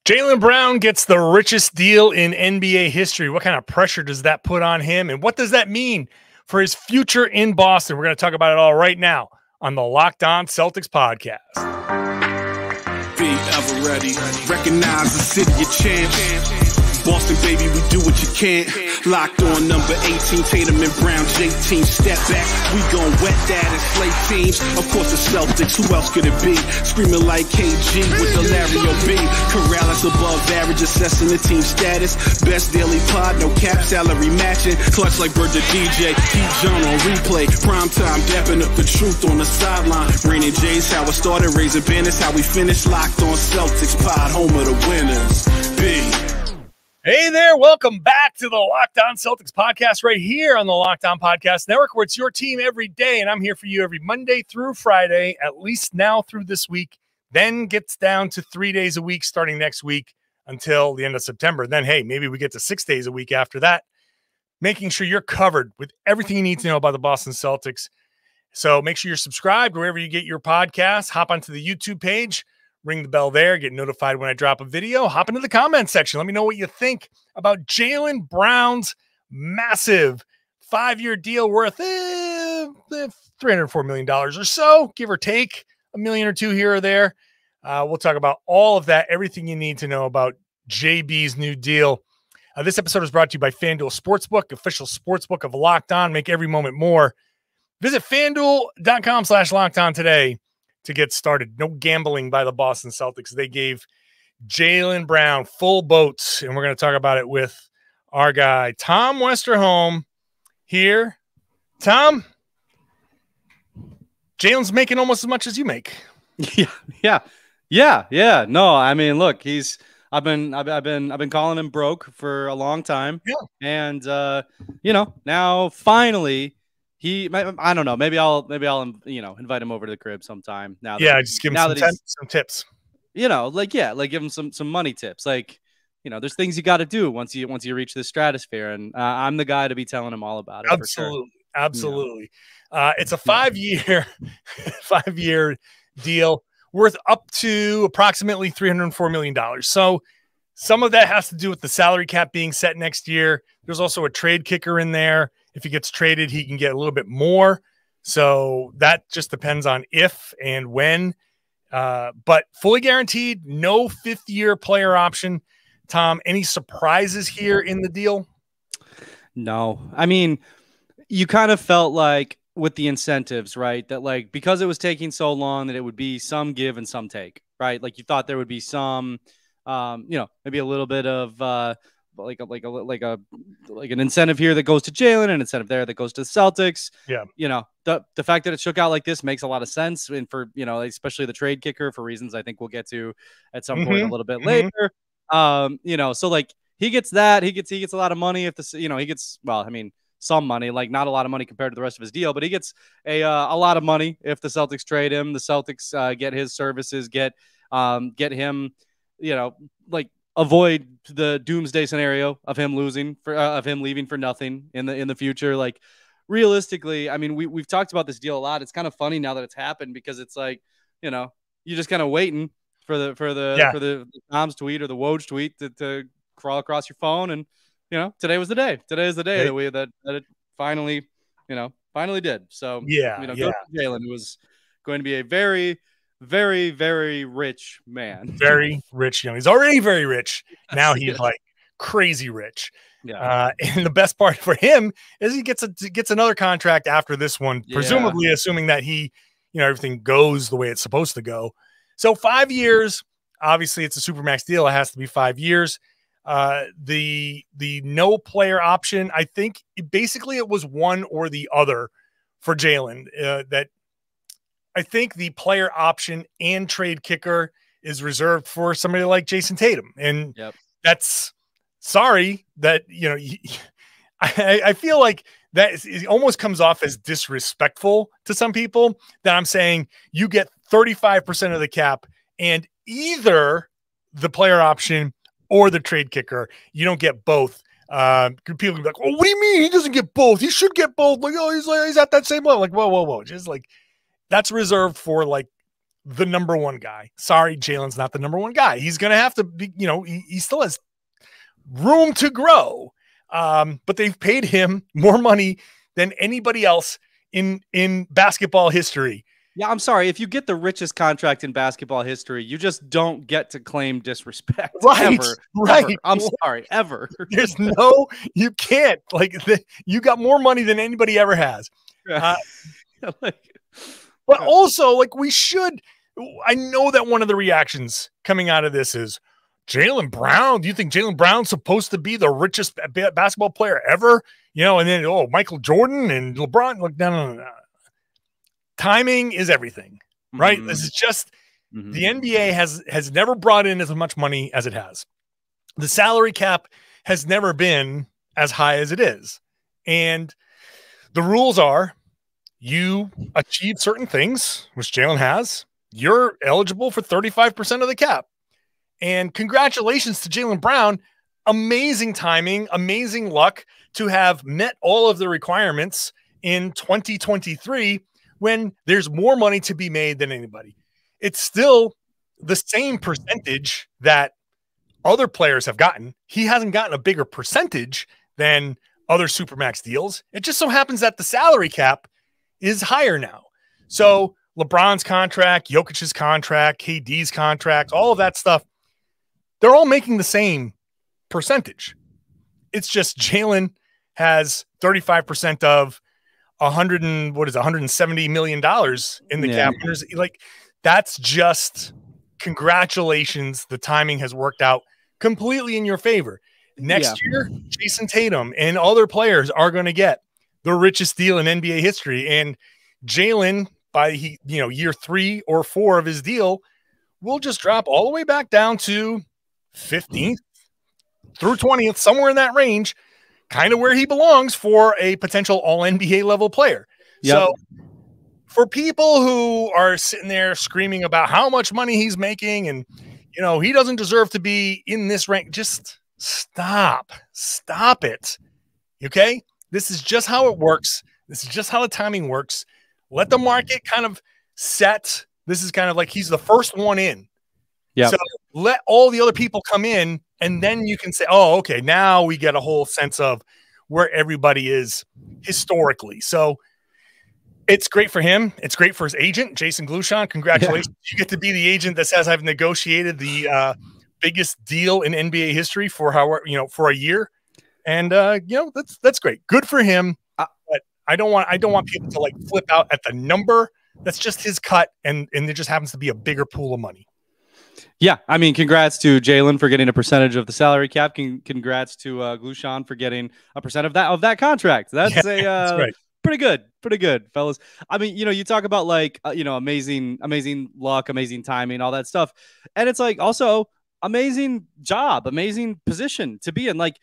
Jaylen Brown gets the richest deal in NBA history. What kind of pressure does that put on him? And what does that mean for his future in Boston? We're going to talk about it all right now on the Locked On Celtics podcast. Be ever ready. Recognize the city of champs. Boston, baby, we do what you can't. Locked on number 18, Tatum and Brown, J-team, step back. We gon' wet that and slay teams. Of course, the Celtics, who else could it be? Screaming like KG with the Larry O.B. Karalis above average, assessing the team status. Best daily pod, no cap, salary matching. Clutch like Bird the DJ, Heat John on replay. Prime time, dapping up the truth on the sideline. Raining J's, how it started, raising banners, how we finished. Locked on Celtics pod, home of the winners. B. Hey there, welcome back to the Locked On Celtics podcast right here on the Locked On Podcast Network, where it's your team every day, and I'm here for you every Monday through Friday, at least now through this week, then gets down to 3 days a week starting next week until the end of September. Then, hey, maybe we get to 6 days a week after that, making sure you're covered with everything you need to know about the Boston Celtics. So make sure you're subscribed wherever you get your podcasts. Hop onto the YouTube page. Ring the bell there, get notified when I drop a video. Hop into the comment section. Let me know what you think about Jaylen Brown's massive 5-year deal worth $304 million or so, give or take a million or two here or there. We'll talk about all of that, everything you need to know about JB's new deal. This episode is brought to you by FanDuel Sportsbook, official sportsbook of Locked On. Make every moment more. Visit FanDuel.com/LockedOn today to get started. No gambling by the Boston Celtics. They gave Jaylen Brown full boats, and we're going to talk about it with our guy, Tom Westerholm here. Tom, Jaylen's making almost as much as you make. Yeah. No, I mean, look, I've been calling him broke for a long time. Yeah. And now finally I don't know. Maybe I'll invite him over to the crib sometime. Just give him some tips. Give him some money tips. There's things you got to do once you reach this stratosphere, and I'm the guy to be telling him all about it. Absolutely. It's a 5-year deal worth up to approximately $304 million. So some of that has to do with the salary cap being set next year. There's also a trade kicker in there. If he gets traded, he can get a little bit more. So that just depends on if and when. But fully guaranteed, no 5th-year player option. Tom, any surprises here in the deal? No. I mean, you kind of felt like with the incentives, right, that because it was taking so long that it would be some give and some take, right? You thought there would be some, maybe a little bit of like an incentive here that goes to Jaylen, an incentive there that goes to the Celtics. Yeah. The fact that it shook out like this makes a lot of sense. And for, especially the trade kicker, for reasons I think we'll get to at some point a little bit later. So he gets that, he gets a lot of money if he gets, some money, not a lot of money compared to the rest of his deal, but he gets a lot of money if the Celtics trade him. The Celtics get his services, get him, avoid the doomsday scenario of him leaving for nothing in the future. Realistically, I mean, we've talked about this deal a lot. It's kind of funny now that it's happened because it's you're just kind of waiting for the Tom's tweet or the Woj tweet to crawl across your phone, and today was the day. Today is the day that it finally did. So Jaylen, who was going to be a very, very, very rich man. Very rich. He's already very rich. Now he's crazy rich. Yeah. And the best part for him is he gets another contract after this one, presumably assuming that he, everything goes the way it's supposed to go. So 5 years, obviously it's a supermax deal. It has to be 5 years. The no player option, I think basically it was one or the other for Jaylen. That I think the player option and trade kicker is reserved for somebody like Jayson Tatum. And that's sorry that, I feel like that it almost comes off as disrespectful to some people that I'm saying you get 35% of the cap and either the player option or the trade kicker. You don't get both. People can be like, oh, what do you mean? He doesn't get both. He should get both. He's at that same level. Whoa. Just that's reserved for the number one guy. Sorry, Jaylen's not the number one guy. He's going to have to be, he still has room to grow. But they've paid him more money than anybody else in basketball history. Yeah, I'm sorry. If you get the richest contract in basketball history, you just don't get to claim disrespect. Right. Ever, right. Ever. I'm sorry. Ever. There's you can't. You got more money than anybody ever has. But also, we should. I know that one of the reactions coming out of this is Jaylen Brown. Do you think Jaylen Brown's supposed to be the richest basketball player ever? And then, Michael Jordan and LeBron. No. Timing is everything, right? Mm-hmm. This is just the NBA has never brought in as much money as it has. The salary cap has never been as high as it is. And the rules are you achieve certain things, which Jaylen has, you're eligible for 35% of the cap. And congratulations to Jaylen Brown. Amazing timing, amazing luck to have met all of the requirements in 2023 when there's more money to be made than anybody. It's still the same percentage that other players have gotten. He hasn't gotten a bigger percentage than other Supermax deals. It just so happens that the salary cap is higher now. So LeBron's contract, Jokic's contract, KD's contract, all of that stuff, they're all making the same percentage. It's just Jaylen has 35% of $170 million in the cap. That's just congratulations. The timing has worked out completely in your favor. Next year, Jayson Tatum and other players are going to get the richest deal in NBA history. And Jaylen, by year 3 or 4 of his deal, will just drop all the way back down to 15th through 20th, somewhere in that range, kind of where he belongs for a potential all NBA level player. Yep. So for people who are sitting there screaming about how much money he's making and, he doesn't deserve to be in this rank, just stop it. Okay. This is just how it works. This is just how the timing works. Let the market kind of set. This is kind of like he's the first one in. Yeah. So let all the other people come in, and then you can say, oh, okay, now we get a whole sense of where everybody is historically. So it's great for him. It's great for his agent, Jason Glushon. Congratulations. Yeah. You get to be the agent that says I've negotiated the biggest deal in NBA history for for a year. And that's great. Good for him. But I don't want people to flip out at the number. That's just his cut, and there just happens to be a bigger pool of money. Yeah, I mean, congrats to Jaylen for getting a percentage of the salary cap. Congrats to Glushon for getting a percent of that contract. That's that's right. Pretty good, fellas. I mean, you talk about amazing luck, amazing timing, all that stuff, and it's also amazing job, amazing position to be in. Like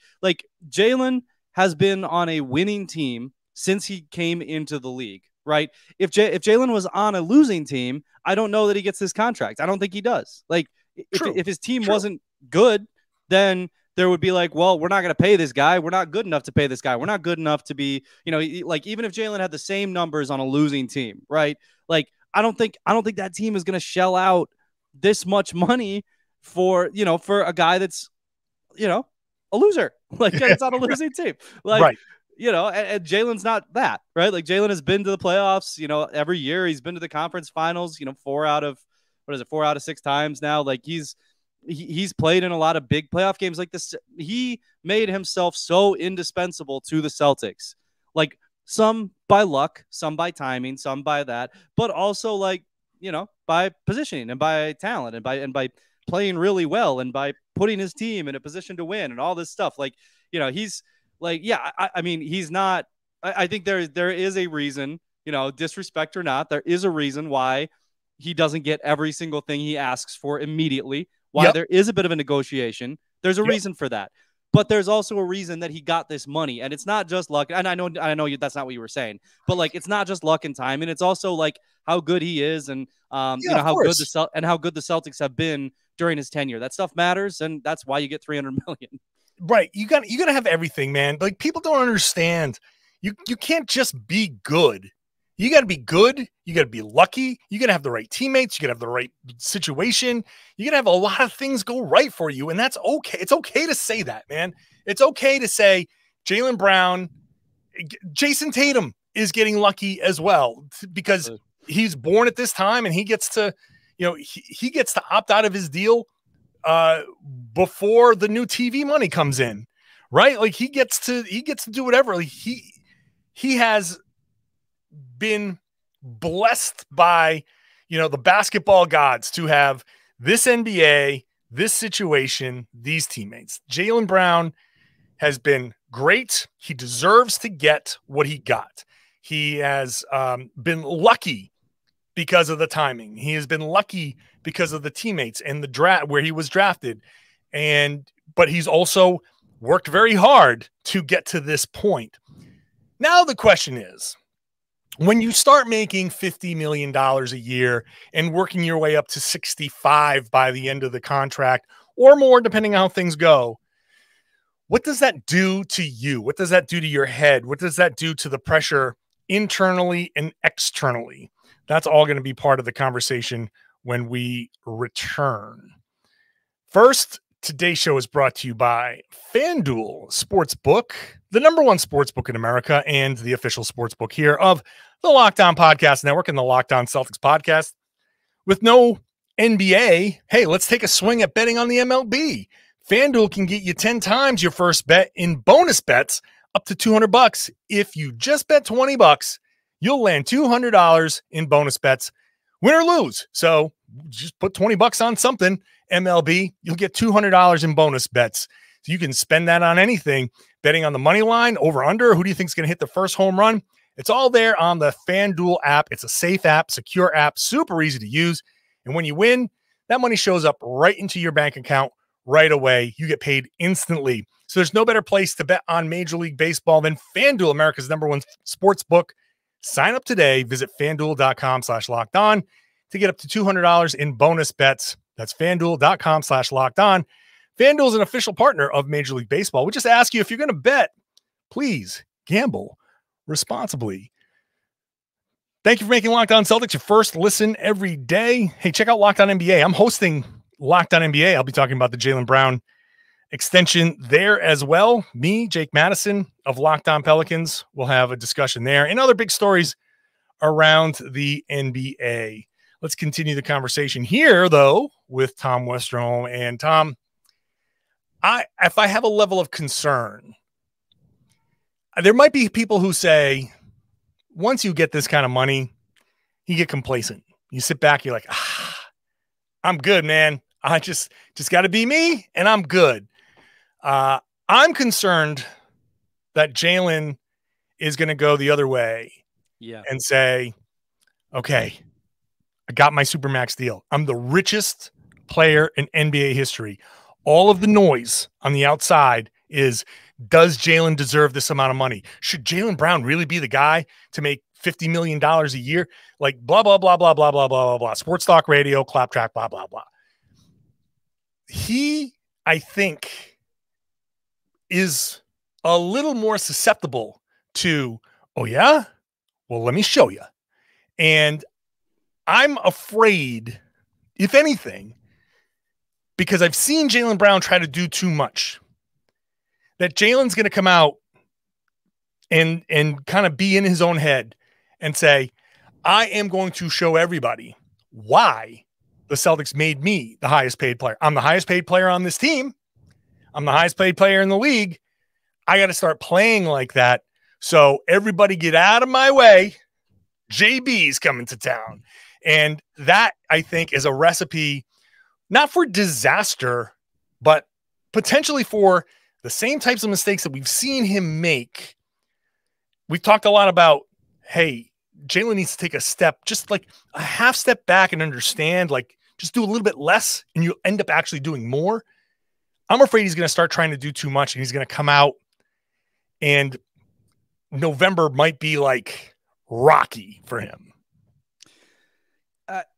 Jaylen has been on a winning team since he came into the league. Right. If Jaylen was on a losing team, I don't know that he gets this contract. I don't think he does. If his team wasn't good, then there would be well, we're not going to pay this guy. We're not good enough to pay this guy. We're not good enough to be, even if Jaylen had the same numbers on a losing team, right? I don't think that team is going to shell out this much money for a guy that's, a loser. It's on a losing team. Right. And Jaylen's not that, right? Jaylen has been to the playoffs, every year. He's been to the conference finals, 4 out of 6 times now. He's played in a lot of big playoff games like this. He made himself so indispensable to the Celtics, some by luck, some by timing, some by that, but also by positioning and by talent and by playing really well and by putting his team in a position to win and all this stuff. He's I mean, he's not. I think there is a reason, disrespect or not, there is a reason why he doesn't get every single thing he asks for immediately. Why there is a bit of a negotiation. There's a reason for that. But there's also a reason that he got this money, and it's not just luck. And I know that's not what you were saying, but it's not just luck and time, and it's also how good he is, and how good the Celtics have been during his tenure. That stuff matters, and that's why you get $300 million. Right. You got to have everything, man. People don't understand. You can't just be good You got to be good. You got to be lucky. You got to have the right teammates. You got to have the right situation. You got to have a lot of things go right for you. And that's okay. It's okay to say that, man. It's okay to say Jaylen Brown, Jayson Tatum is getting lucky as well because he's born at this time and he gets to, he gets to opt out of his deal before the new TV money comes in, right? Like he gets to do whatever. Like he has been blessed by, the basketball gods to have this NBA, this situation, these teammates. Jaylen Brown has been great. He deserves to get what he got. He has been lucky because of the timing. He has been lucky because of the teammates and the draft where he was drafted. But he's also worked very hard to get to this point. Now the question is, when you start making $50 million a year and working your way up to 65 by the end of the contract or more, depending on how things go, what does that do to you? What does that do to your head? What does that do to the pressure internally and externally? That's all going to be part of the conversation when we return. First, today's show is brought to you by FanDuel Sportsbook, the #1 sportsbook in America and the official sportsbook here of the Locked On Podcast Network and the Locked On Celtics podcast. With no NBA, hey, let's take a swing at betting on the MLB. FanDuel can get you 10 times your first bet in bonus bets up to $200. If you just bet $20, you'll land $200 in bonus bets, win or lose. So just put $20 on something, MLB, you'll get $200 in bonus bets. So you can spend that on anything, betting on the money line, over under. Who do you think is going to hit the first home run? It's all there on the FanDuel app. It's a safe app, secure app, super easy to use. And when you win, that money shows up right into your bank account right away. You get paid instantly. So there's no better place to bet on Major League Baseball than FanDuel, America's #1 sports book. Sign up today. Visit FanDuel.com/lockedon to get up to $200 in bonus bets. That's FanDuel.com/lockedon. FanDuel is an official partner of Major League Baseball. We just ask you, if you're going to bet, please gamble responsibly. Thank you for making Locked On Celtics your first listen every day. Hey, check out Locked On NBA. I'm hosting Locked On NBA. I'll be talking about the Jaylen Brown extension there as well. Me, Jake Madison of Locked On Pelicans will have a discussion there and other big stories around the NBA. Let's continue the conversation here, though, with Tom Westerholm. And Tom, if I have a level of concern, there might be people who say, once you get this kind of money, you get complacent. You sit back, you're like, I'm good, man. I just got to be me, and I'm good. I'm concerned that Jaylen is going to go the other way and say, okay, I got my Supermax deal. I'm the richest player in NBA history. All of the noise on the outside is, does Jaylen deserve this amount of money? Should Jaylen Brown really be the guy to make $50 million a year? Like blah, blah, blah, blah, blah, blah, blah, blah, blah. Sports talk radio, claptrap, blah, blah, blah. He, I think, is a little more susceptible to, oh yeah? Well, let me show you. And I'm afraid, if anything, because I've seen Jaylen Brown try to do too much, that Jaylen's going to come out and kind of be in his own head and say, I am going to show everybody why the Celtics made me the highest paid player. I'm the highest paid player on this team. I'm the highest paid player in the league. I got to start playing like that. So everybody get out of my way. JB's coming to town. And that, I think, is a recipe, not for disaster, but potentially for the same types of mistakes that we've seen him make. We've talked a lot about, hey, Jaylen needs to take a step, just like a half step back and understand, like, just do a little bit less and you'll end up actually doing more. I'm afraid he's going to start trying to do too much and he's going to come out and November might be like rocky for him.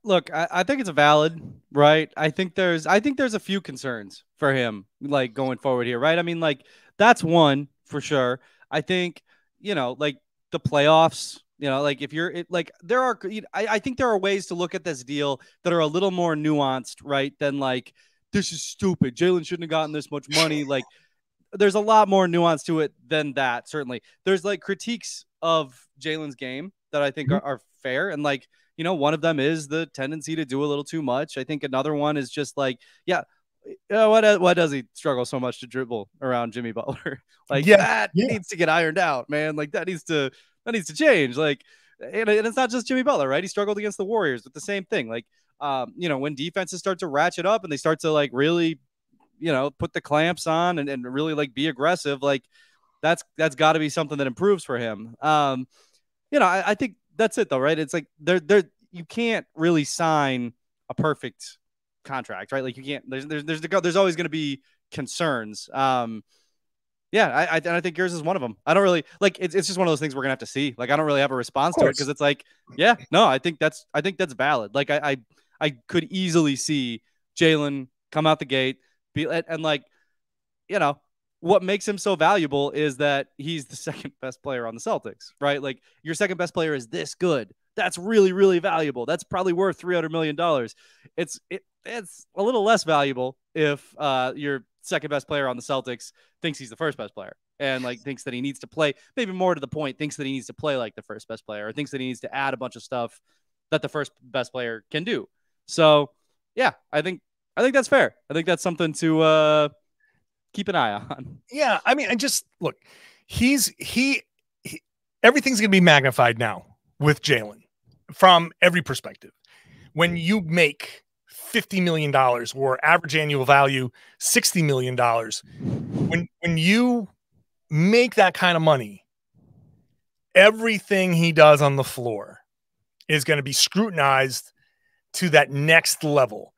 Look, I think it's a valid, right? I think there's a few concerns for him, like going forward here, right? I mean, like that's one for sure. I think, like the playoffs You know, like if you're like, there are, I think there are ways to look at this deal that are a little more nuanced, right? Than like, this is stupid. Jaylen shouldn't have gotten this much money. Like, there's a lot more nuance to it than that. Certainly, there's like critiques of Jaylen's game that I think are fair, and like, you know, one of them is the tendency to do a little too much. I think another one is just like, why does he struggle so much to dribble around Jimmy Butler? Like, that needs to get ironed out, man. Like, that needs to change. Like, and it's not just Jimmy Butler, right? He struggled against the Warriors with the same thing. Like, you know, when defenses start to ratchet up and they start to like really, you know, put the clamps on and really like be aggressive, like that's got to be something that improves for him. You know, I think that's it though, right? It's like you can't really sign a perfect contract, right? Like you can't. There's always going to be concerns. Yeah, I think yours is one of them. I don't really like. It's just one of those things we're gonna have to see. Like, I don't really have a response to it because it's like, yeah, no, I think that's valid. Like, I could easily see Jaylen come out the gate, and like, you know, what makes him so valuable is that he's the second best player on the Celtics, right? Like, your second best player is this good. That's really, really valuable. That's probably worth $300 million. It's a little less valuable if your second best player on the Celtics thinks he's the first best player and like thinks that he needs to play, maybe more to the point, thinks that he needs to play like the first best player, or thinks that he needs to add a bunch of stuff that the first best player can do. So yeah, I think that's fair. I think that's something to keep an eye on. Yeah, I mean, I just look, he everything's gonna be magnified now with Jaylen from every perspective. When you make $50 million or average annual value $60 million, when you make that kind of money, everything he does on the floor is going to be scrutinized to that next level.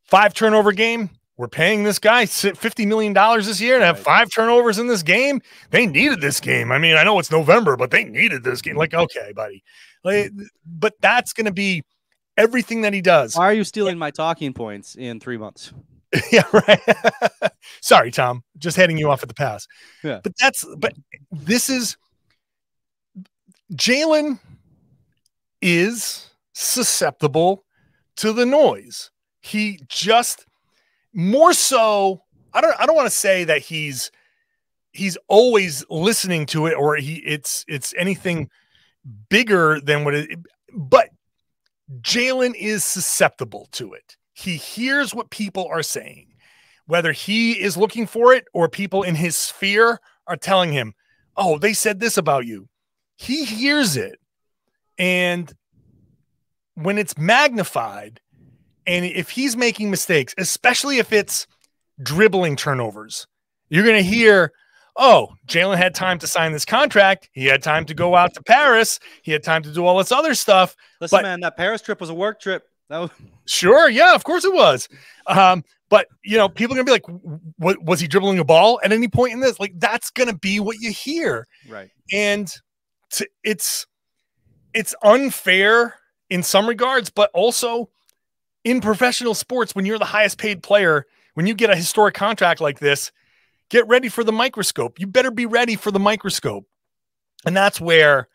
5 turnover game. We're paying this guy $50 million this year to have 5 turnovers in this game. They needed this game. I mean, I know it's November, but they needed this game. Like, okay, buddy. Like, but that's going to be everything that he does. Why are you stealing my talking points in 3 months? Yeah, right. Sorry, Tom. Just heading you off at the pass. Yeah. But this is Jaylen is susceptible to the noise. He just more so. I don't want to say that he's always listening to it or it's anything bigger than what it, but Jaylen is susceptible to it. He hears what people are saying, whether he is looking for it or people in his sphere are telling him, oh, they said this about you. He hears it. And when it's magnified, and if he's making mistakes, especially if it's dribbling turnovers, you're going to hear, oh, Jaylen had time to sign this contract. He had time to go out to Paris. He had time to do all this other stuff. Listen, man, that Paris trip was a work trip. Sure. Yeah, of course it was. But, you know, people are going to be like, what, was he dribbling a ball at any point in this? Like, that's going to be what you hear. Right. And it's unfair in some regards, but also in professional sports, when you're the highest paid player, when you get a historic contract like this, get ready for the microscope. You better be ready for the microscope. And that's where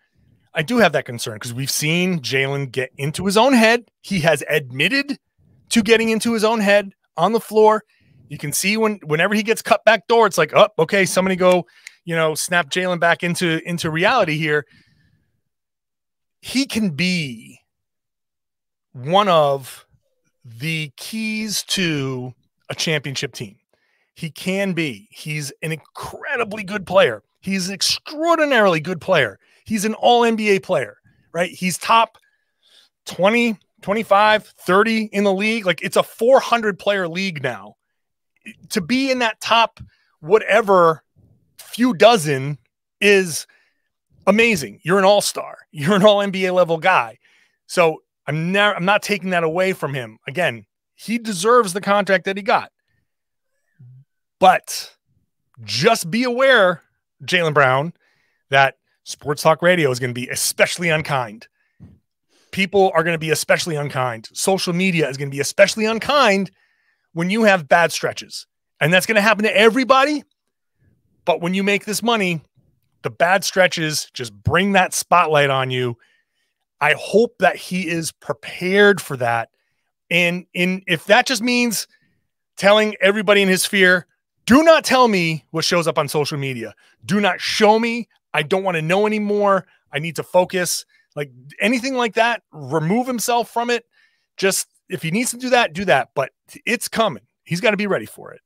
I do have that concern, because we've seen Jaylen get into his own head. He has admitted to getting into his own head on the floor. You can see whenever he gets cut back door, it's like, oh, okay, somebody go, you know, snap Jaylen back into reality here. He can be one of the keys to a championship team. He can be. He's an incredibly good player. He's an extraordinarily good player. He's an all-NBA player, right? He's top 20, 25, 30 in the league. Like, it's a 400-player league now. To be in that top whatever few dozen is amazing. You're an all-star. You're an all-NBA level guy. So I'm not taking that away from him. Again, he deserves the contract that he got. But just be aware, Jaylen Brown, that Sports Talk Radio is going to be especially unkind. People are going to be especially unkind. Social media is going to be especially unkind when you have bad stretches. And that's going to happen to everybody. But when you make this money, the bad stretches just bring that spotlight on you. I hope that he is prepared for that. And if that just means telling everybody in his sphere, do not tell me what shows up on social media. Do not show me. I don't want to know anymore. I need to focus. Like anything like that, remove himself from it. Just if he needs to do that. But it's coming. He's got to be ready for it.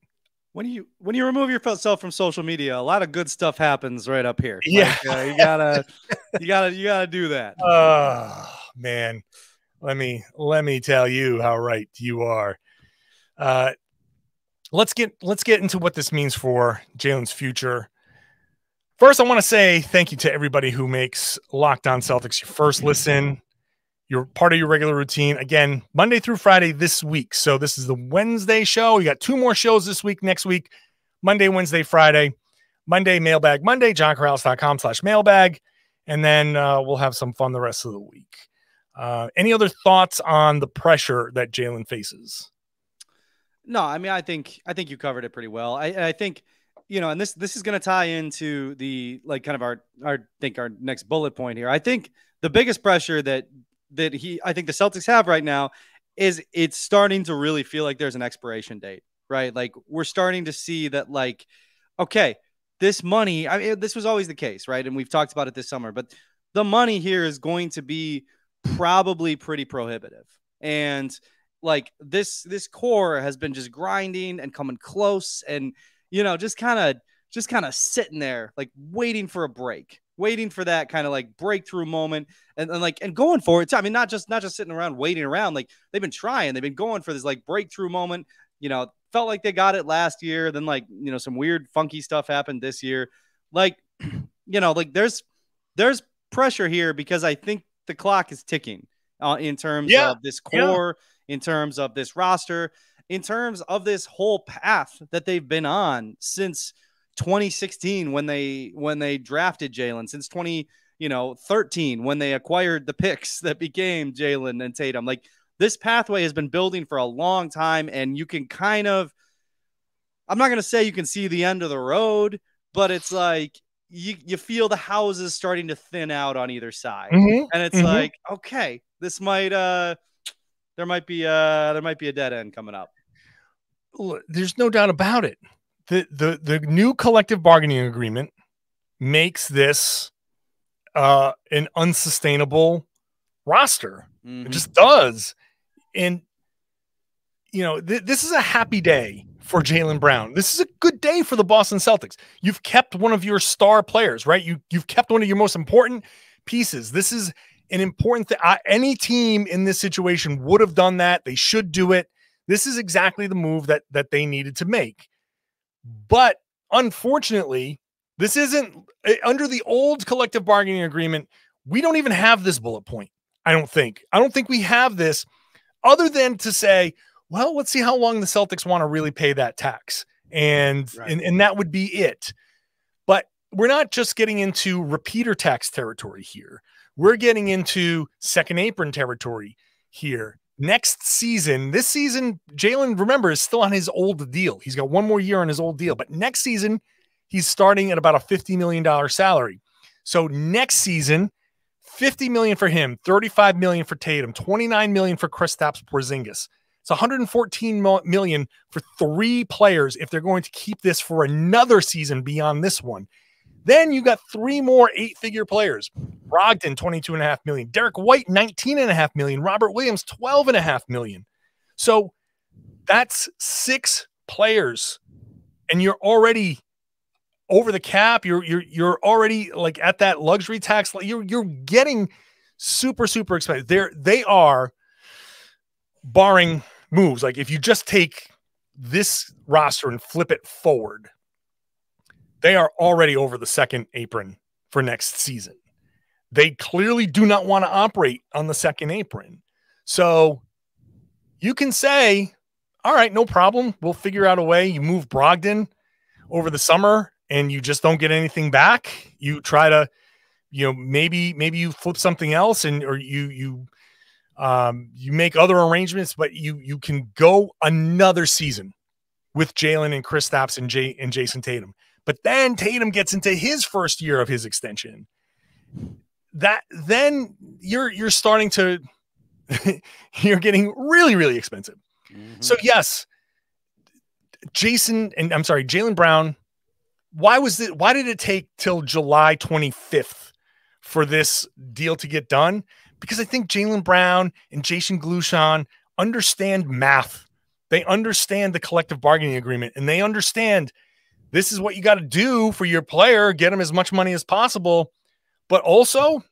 When you remove yourself from social media, a lot of good stuff happens right up here. Yeah, like, you gotta do that. Oh man, let me tell you how right you are. Let's get into what this means for Jaylen's future. First, I want to say thank you to everybody who makes Locked On Celtics your first listen. You're part of your regular routine. Again, Monday through Friday this week. So this is the Wednesday show. You got 2 more shows this week. Next week, Monday, Wednesday, Friday. Monday, Mailbag Monday, johnkaralis.com/mailbag. And then we'll have some fun the rest of the week. Any other thoughts on the pressure that Jaylen faces? No, I mean, I think you covered it pretty well. I think, and this is going to tie into the, like, kind of our next bullet point here. I think the biggest pressure that I think the Celtics have right now is it's starting to really feel like there's an expiration date, right? Like we're starting to see that, like, okay, this money, I mean, this was always the case, right? And we've talked about it this summer, but the money here is going to be probably pretty prohibitive. And like this core has been just grinding and coming close and, just kind of sitting there, like waiting for a break. Waiting for that kind of like breakthrough moment and going for it. I mean, not just sitting around waiting around. Like they've been trying, they've been going for this like breakthrough moment. Felt like they got it last year. Then like, some weird funky stuff happened this year. Like, like there's pressure here because I think the clock is ticking in terms of this core, in terms of this roster, in terms of this whole path that they've been on since 2016 when they drafted Jaylen, since 2013 when they acquired the picks that became Jaylen and Tatum. Like this pathway has been building for a long time, and you can kind of, I'm not going to say you can see the end of the road, but it's like you feel the houses starting to thin out on either side. And it's like, okay, this might there might be a dead end coming up. There's no doubt about it. The new collective bargaining agreement makes this an unsustainable roster. It just does. And, this is a happy day for Jaylen Brown. This is a good day for the Boston Celtics. You've kept one of your star players, right? You've kept one of your most important pieces. This is an important thing. Any team in this situation would have done that. They should do it. This is exactly the move that they needed to make. But unfortunately, this isn't under the old collective bargaining agreement. We don't even have this bullet point. I don't think we have this other than to say, well, let's see how long the Celtics want to really pay that tax. And that would be it. But we're not just getting into repeater tax territory here. We're getting into second apron territory here. Next season, this season, Jaylen, remember, is still on his old deal. He's got 1 more year on his old deal. But next season, he's starting at about a $50 million salary. So next season, $50 million for him, $35 million for Tatum, $29 million for Kristaps Porzingis. It's $114 million for 3 players if they're going to keep this for another season beyond this one. Then you got 3 more 8-figure players. Brogdon, $22.5 million. Derek White, $19.5 million. Robert Williams, $12.5 million. So that's 6 players, and you're already over the cap. You're already like at that luxury tax. You're getting super expensive. They are, barring moves, like if you just take this roster and flip it forward, they are already over the second apron for next season. They clearly do not want to operate on the second apron. So you can say, all right, no problem. We'll figure out a way. You move Brogdon over the summer and you just don't get anything back. You try to, maybe you flip something else or you make other arrangements, but you can go another season with Jaylen and Kristaps and Jayson Tatum. But then Tatum gets into his first year of his extension. Then you're starting to you're getting really, really expensive. Mm-hmm. So yes, Jaylen Brown. Why did it take till July 25th for this deal to get done? Because I think Jaylen Brown and Jayson understand math. They understand the collective bargaining agreement, and they understand this is what you got to do for your player, get him as much money as possible. But also,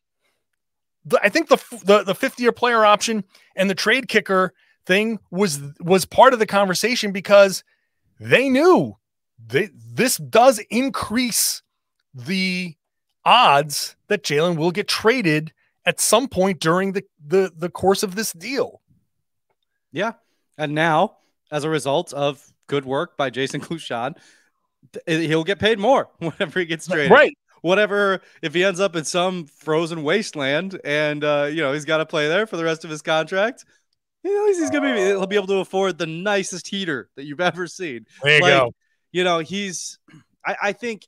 I think the fifth-year player option and the trade kicker thing was part of the conversation, because they knew this does increase the odds that Jaylen will get traded at some point during the course of this deal. Yeah. And now, as a result of good work by Jayson, he'll get paid more whenever he gets traded. Right. Whatever, if he ends up in some frozen wasteland and, he's got to play there for the rest of his contract, at least he'll be able to afford the nicest heater that you've ever seen. There you go. I think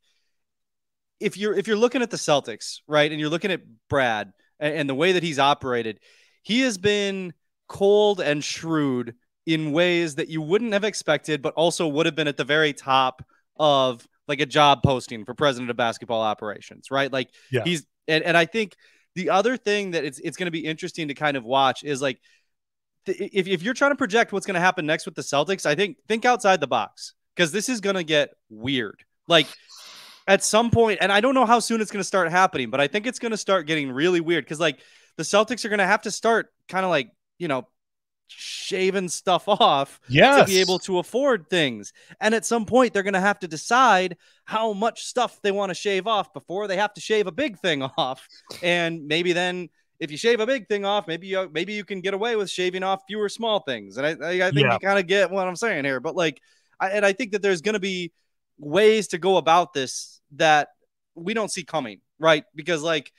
if you're looking at the Celtics, right, and you're looking at Brad and the way that he's operated, he has been cold and shrewd in ways that you wouldn't have expected, but also would have been at the very top of like a job posting for president of basketball operations, right? Like he's, and I think the other thing that it's going to be interesting to kind of watch is like, if you're trying to project what's going to happen next with the Celtics, I think outside the box, because this is going to get weird. Like at some point, and I don't know how soon it's going to start happening, but I think it's going to start getting really weird, because like the Celtics are going to have to start kind of like, shaving stuff off to be able to afford things. And at some point, they're going to have to decide how much stuff they want to shave off before they have to shave a big thing off. And maybe then if you shave a big thing off, maybe you can get away with shaving off fewer small things. And I think you kind of get what I'm saying here. But like, I think that there's going to be ways to go about this that we don't see coming, right? Because like,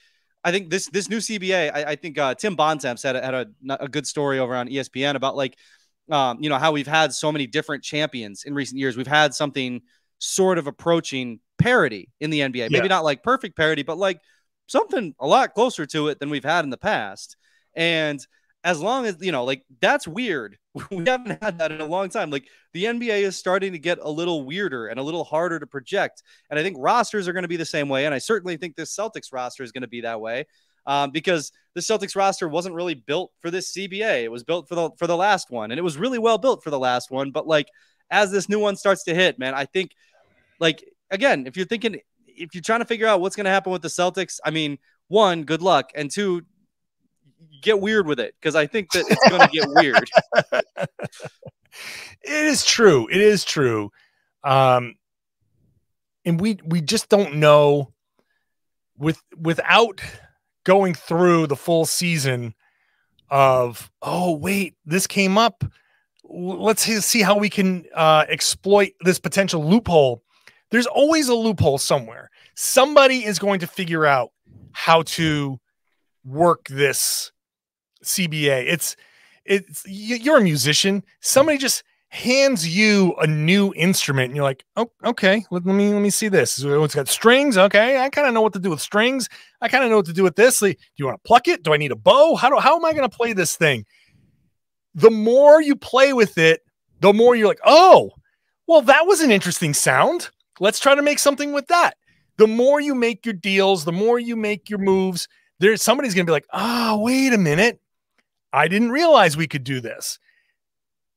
I think this new CBA, I think Tim Bontemps had a good story over on ESPN about like, how we've had so many different champions in recent years. We've had something sort of approaching parity in the NBA. Maybe not like perfect parity, but like something a lot closer to it than we've had in the past. And as long as, like that's weird. We haven't had that in a long time. Like the NBA is starting to get a little weirder and a little harder to project. And I think rosters are going to be the same way. And I certainly think this Celtics roster is going to be that way because the Celtics roster wasn't really built for this CBA. It was built for the last one. And it was really well built for the last one. But like, as this new one starts to hit, man, I think like, again, if you're trying to figure out what's going to happen with the Celtics, I mean, one, good luck. And two, get weird with it, because I think that it's going to get weird. It is true. And we just don't know without going through the full season of, oh wait, this came up. Let's see how we can exploit this potential loophole. There's always a loophole somewhere. Somebody is going to figure out how to work this CBA. It's you're a musician. Somebody just hands you a new instrument and you're like, oh, okay, let me see this. So it's got strings. Okay, I kind of know what to do with strings. I kind of know what to do with this. Do you want to pluck it? Do I need a bow? How am I going to play this thing? The more you play with it, the more you're like, oh, well, that was an interesting sound. Let's try to make something with that. The more you make your deals, the more you make your moves, somebody's going to be like, oh, wait a minute. I didn't realize we could do this.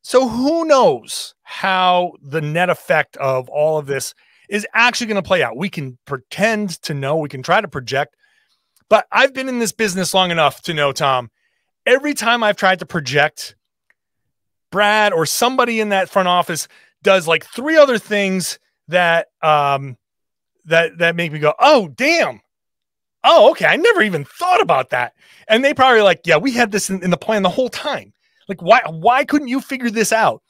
So who knows how the net effect of all of this is actually going to play out. We can pretend to know, we can try to project, but I've been in this business long enough to know, Tom, every time I've tried to project, Brad or somebody in that front office does like three other things that that make me go, oh, damn. Oh, okay. I never even thought about that. And they probably like, yeah, we had this in the plan the whole time. Like, why couldn't you figure this out?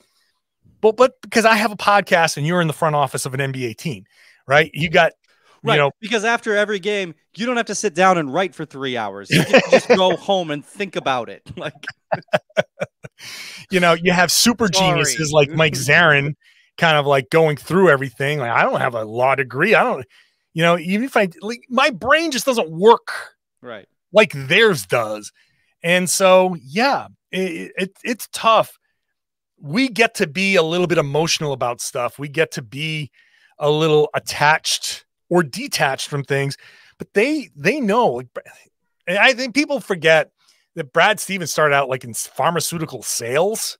But because I have a podcast and you're in the front office of an NBA team, right? You got, because after every game, you don't have to sit down and write for 3 hours. You can just go home and think about it. Like, you have super geniuses like Mike Zarin kind of like going through everything. Like, I don't have a law degree. I don't, even if my brain just doesn't work right like theirs does. And so, yeah, it's tough. We get to be a little bit emotional about stuff. We get to be a little attached or detached from things, but they know. Like, I think people forget that Brad Stevens started out like in pharmaceutical sales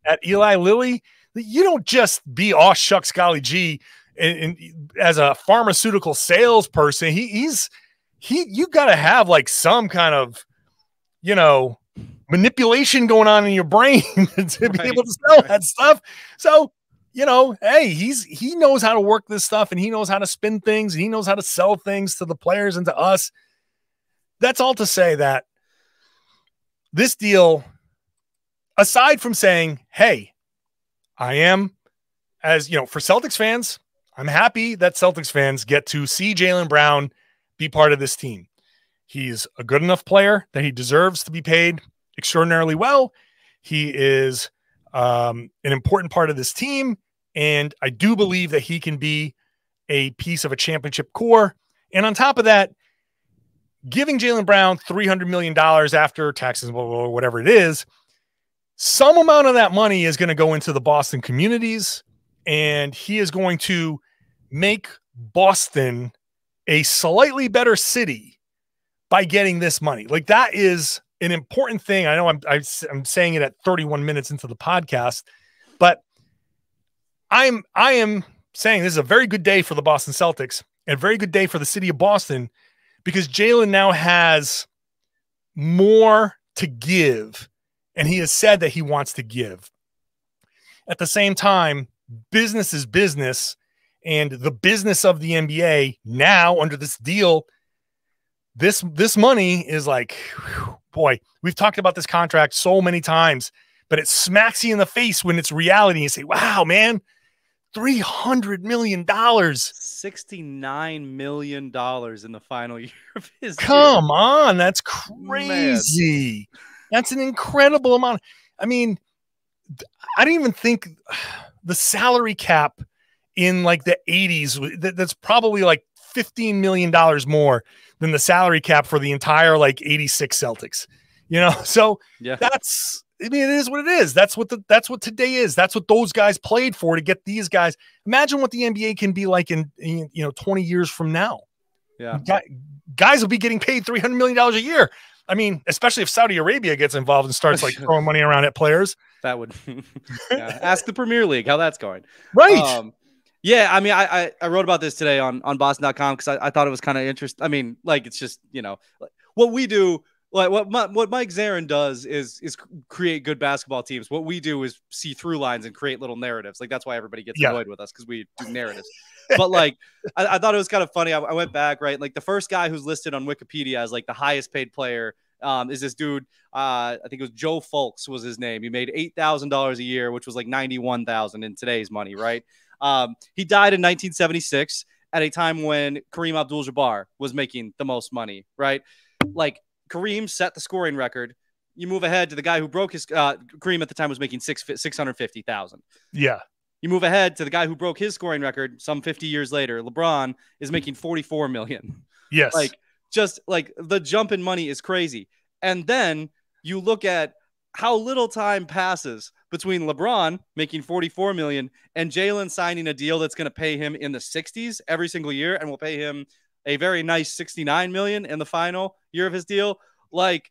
at Eli Lilly. You don't just be aw shucks golly gee and as a pharmaceutical salesperson. You got to have like some kind of manipulation going on in your brain to be able to sell that stuff. So, hey, he knows how to work this stuff, and he knows how to spin things, and he knows how to sell things to the players and to us. That's all to say that this deal, aside from saying, hey, I am, as for Celtics fans, I'm happy that Celtics fans get to see Jaylen Brown be part of this team. He's a good enough player that he deserves to be paid extraordinarily well. He is an important part of this team, and I do believe that he can be a piece of a championship core. And on top of that, giving Jaylen Brown $300 million after taxes, or whatever it is, some amount of that money is going to go into the Boston communities, and he is going to make Boston a slightly better city by getting this money. Like, that is an important thing. I know I'm saying it at 31 minutes into the podcast, but I am saying this is a very good day for the Boston Celtics and a very good day for the city of Boston, because Jaylen now has more to give, and he has said that he wants to give. At the same time, business is business, and the business of the NBA now under this deal, this money is like, whew, boy, we've talked about this contract so many times, but it smacks you in the face when it's reality. You say, wow, man, $300 million. $69 million in the final year of his Come deal. on, that's crazy. Man. That's an incredible amount. I mean, I didn't even think the salary cap in like the 80s, that's probably like $15 million more than the salary cap for the entire like 86 Celtics. So yeah, that's, I mean, it is what it is. That's what today is. That's what those guys played for, to get these guys. Imagine what the NBA can be like in 20 years from now. Yeah. Guys will be getting paid $300 million a year. I mean, especially if Saudi Arabia gets involved and starts like throwing money around at players. That would ask the Premier League how that's going. Right. Yeah, I mean, I wrote about this today on Boston.com because I thought it was kind of interesting. I mean, like, it's just, what we do, like what Mike Zarin does is create good basketball teams. What we do is see through lines and create little narratives. Like, that's why everybody gets annoyed with us, because we do narratives. But like, I thought it was kind of funny. I went back, right? Like, the first guy who's listed on Wikipedia as like the highest paid player is this dude. I think it was Joe Fulks was his name. He made $8,000 a year, which was like $91,000 in today's money, right? He died in 1976 at a time when Kareem Abdul-Jabbar was making the most money, right? Like, Kareem set the scoring record. You move ahead to the guy who broke his Kareem at the time was making $650,000. Yeah. You move ahead to the guy who broke his scoring record some 50 years later. LeBron is making $44 million. Yes. Like, just like the jump in money is crazy. And then you look at how little time passes between LeBron making $44 million and Jaylen signing a deal that's going to pay him in the 60s every single year, and will pay him a very nice $69 million in the final year of his deal. Like,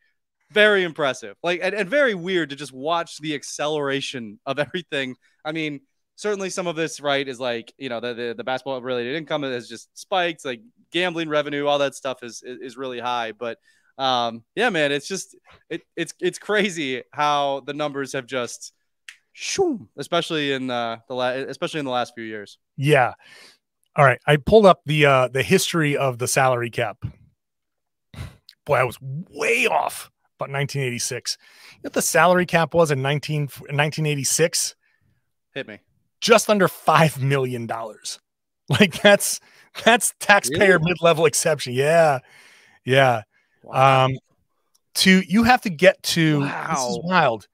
very impressive. Like, and very weird to just watch the acceleration of everything. I mean, certainly some of this, right, is like, the basketball related income has just spiked, like gambling revenue, all that stuff is really high. But yeah, man, it's just, it's crazy how the numbers have just, especially in the last few years. Yeah. All right. I pulled up the history of the salary cap. Boy, I was way off about 1986. You know what the salary cap was in 1986? Hit me. Just under $5 million. Like, that's taxpayer mid-level exception. Yeah. Yeah. Wow. You have to get to, wow. This is wild.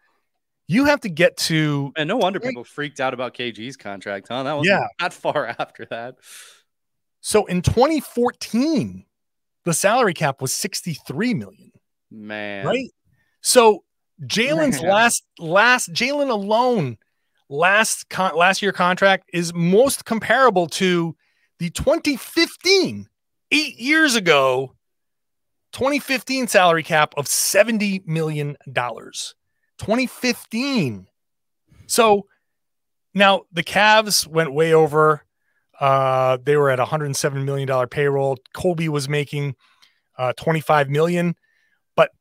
You have to get to, and no wonder people freaked out about KG's contract, huh? That was not far after that. So in 2014, the salary cap was $63 million. Man, right? So Jaylen's Jaylen alone last year contract is most comparable to the 2015, 8 years ago, 2015 salary cap of $70 million. 2015. So now the Cavs went way over. They were at $107 million payroll. Kobe was making $25 million, but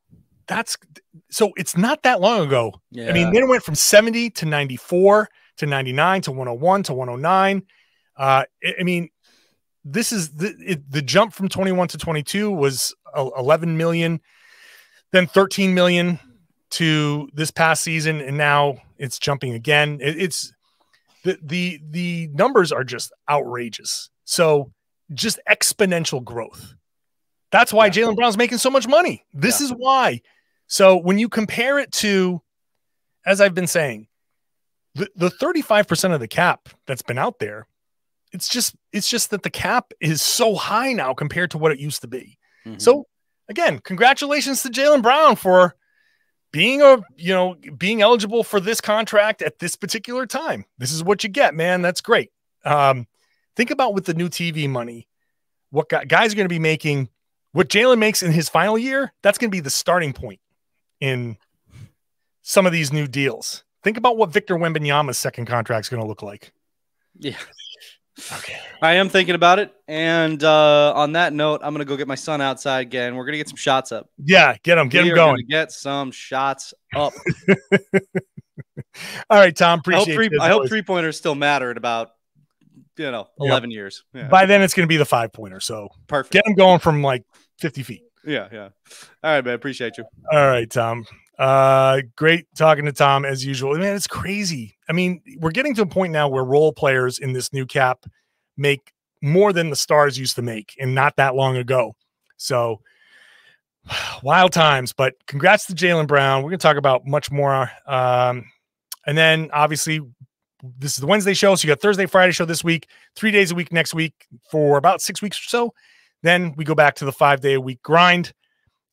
so it's not that long ago. Yeah. I mean, then it went from 70 to 94 to 99 to 101 to 109. I mean, this is the jump from 21 to 22 was 11 million, then 13 million to this past season, and now it's jumping again. It's the numbers are just outrageous. So just exponential growth. That's why Jaylen Brown's making so much money. This is why. So when you compare it to, as I've been saying, the 35% of the cap that's been out there, it's just that the cap is so high now compared to what it used to be. Mm-hmm. So again, congratulations to Jaylen Brown for being eligible for this contract at this particular time. This is what you get, man. That's great. Think about with the new TV money, what guys are going to be making. What Jaylen makes in his final year, that's going to be the starting point in some of these new deals. Think about what Victor Wembanyama's second contract is going to look like. Yeah. Okay. I am thinking about it. And on that note, I'm going to go get my son outside again. We're going to get some shots up. Yeah, get him going. Get some shots up. All right, Tom, appreciate it. I hope three-pointers still matter in about 11 years. Yeah. By then it's going to be the 5-pointer. So perfect. Get him going from like 50 feet. Yeah. All right, man. Appreciate you. All right, Tom. Great talking to Tom as usual. Man, it's crazy. I mean, we're getting to a point now where role players in this new cap make more than the stars used to make, and not that long ago. So wild times, but congrats to Jaylen Brown. We're going to talk about much more. And then obviously this is the Wednesday show. So you got Thursday, Friday show this week, 3 days a week next week for about 6 weeks or so. Then we go back to the 5-day-a-week grind.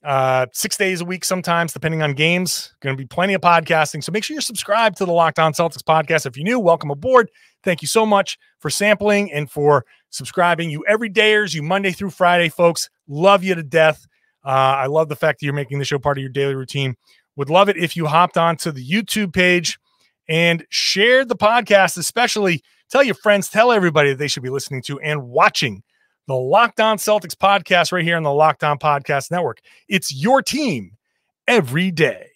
6 days a week sometimes, depending on games. Going to be plenty of podcasting. So make sure you're subscribed to the Locked On Celtics podcast. If you're new, welcome aboard. Thank you so much for sampling and for subscribing. You everydayers, you Monday through Friday, folks. Love you to death. I love the fact that you're making the show part of your daily routine. Would love it if you hopped onto the YouTube page and shared the podcast, especially tell your friends, tell everybody that they should be listening to and watching the Locked On Celtics podcast right here on the Locked On Podcast Network. It's your team every day.